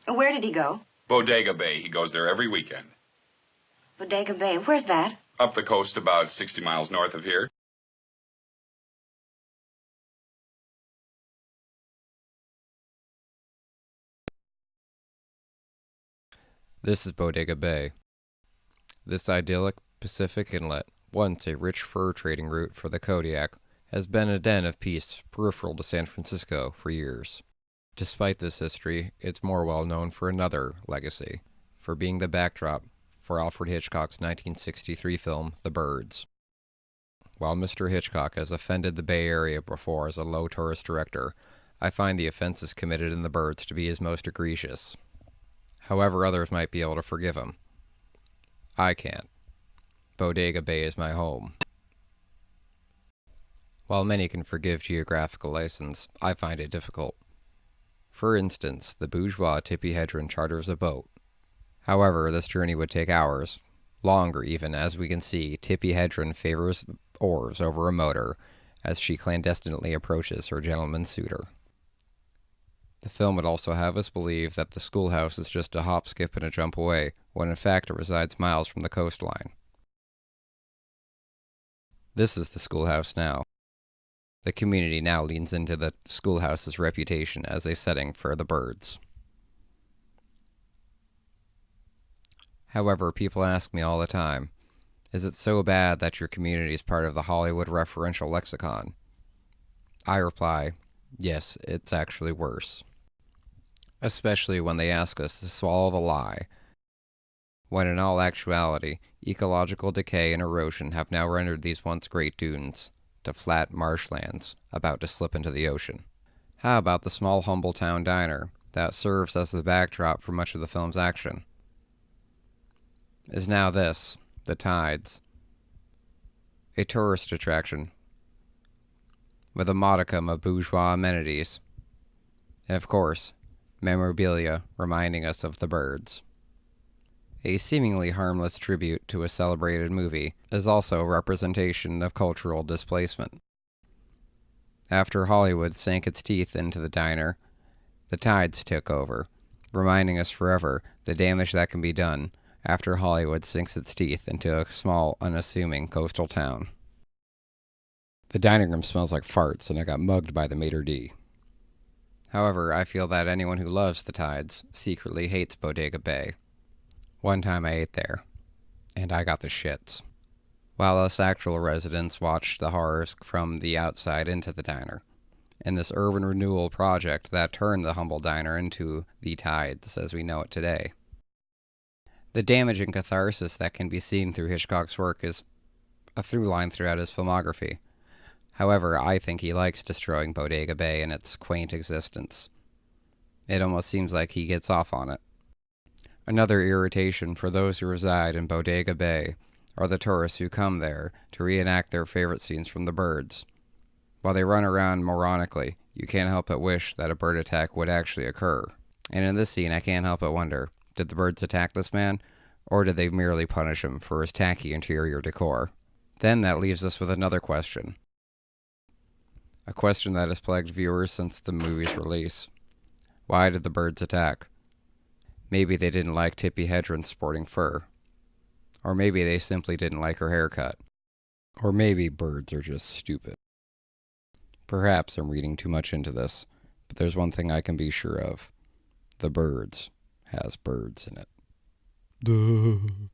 Where did he go? Bodega Bay. He goes there every weekend. Bodega Bay. Where's that? Up the coast about 60 miles north of here. This is Bodega Bay. This idyllic Pacific inlet, once a rich fur trading route for the Kodiak, has been a den of peace peripheral to San Francisco for years. Despite this history, it's more well known for another legacy, for being the backdrop for Alfred Hitchcock's 1963 film, The Birds. While Mr. Hitchcock has offended the Bay Area before as a low tourist director, I find the offenses committed in The Birds to be his most egregious. However, others might be able to forgive him. I can't. Bodega Bay is my home. While many can forgive geographical license, I find it difficult. For instance, the bourgeois Tippi Hedren charters a boat. However, this journey would take hours, longer even, as we can see. Tippi Hedren favors oars over a motor as she clandestinely approaches her gentleman suitor. The film would also have us believe that the schoolhouse is just a hop, skip, and a jump away, when in fact it resides miles from the coastline. This is the schoolhouse now. The community now leans into the schoolhouse's reputation as a setting for The Birds. However, people ask me all the time, is it so bad that your community is part of the Hollywood referential lexicon? I reply, yes, it's actually worse. Especially when they ask us to swallow the lie, when in all actuality, ecological decay and erosion have now rendered these once great dunes to flat marshlands about to slip into the ocean. How about the small humble town diner that serves as the backdrop for much of the film's action? Is now this, the Tides, a tourist attraction with a modicum of bourgeois amenities, and of course, memorabilia reminding us of The Birds. A seemingly harmless tribute to a celebrated movie is also a representation of cultural displacement. After Hollywood sank its teeth into the diner, the Tides took over, reminding us forever the damage that can be done after Hollywood sinks its teeth into a small, unassuming coastal town. The dining room smells like farts, and I got mugged by the maitre d'. However, I feel that anyone who loves the Tides secretly hates Bodega Bay. One time I ate there, and I got the shits, while us actual residents watched the horrors from the outside into the diner, in this urban renewal project that turned the humble diner into the Tides as we know it today. The damage and catharsis that can be seen through Hitchcock's work is a through line throughout his filmography. However, I think he likes destroying Bodega Bay and its quaint existence. It almost seems like he gets off on it. Another irritation for those who reside in Bodega Bay are the tourists who come there to reenact their favorite scenes from The Birds. While they run around moronically, you can't help but wish that a bird attack would actually occur. And in this scene, I can't help but wonder, did the birds attack this man, or did they merely punish him for his tacky interior decor? Then that leaves us with another question. A question that has plagued viewers since the movie's release. Why did the birds attack? Maybe they didn't like Tippi Hedren sporting fur. Or maybe they simply didn't like her haircut. Or maybe birds are just stupid. Perhaps I'm reading too much into this, but there's one thing I can be sure of. The Birds has birds in it. Duh.